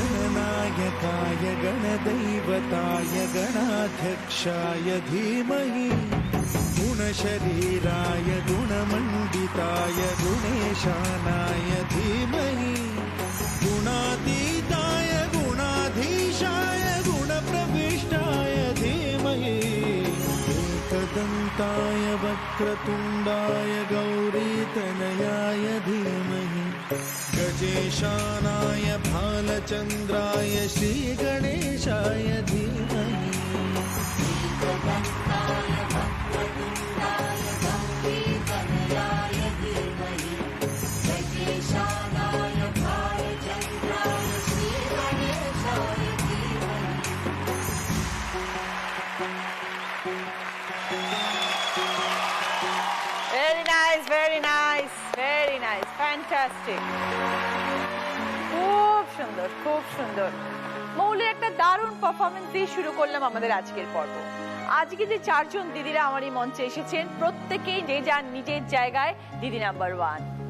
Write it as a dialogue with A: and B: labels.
A: गणनायकाय गणदैवताय गणाध्यक्षाय धीमहि गुणशरीराय गुणमण्डिताय गुणेशानाय धीमहि गुणातीताय गुणाधीशाय गुणप्रविष्टाय धीमहि एकदन्ताय वक्रतुण्डाय गौरीतनयाय धीमहि गजेशानाय भालचन्द्राय श्रीगणेशाय धीमहि
B: Very nice, very nice, very nice, fantastic. খুব সুন্দর, খুব সুন্দর। মৌলির একটা দারুণ পারফরমেন্স দিয়ে শুরু করলাম আমাদের আজকের পর্ব। আজকে যে চারজন দিদিরা আমার এই মঞ্চে এসেছেন, প্রত্যেকেই যে যার নিজের জায়গায় দিদি নাম্বার 1।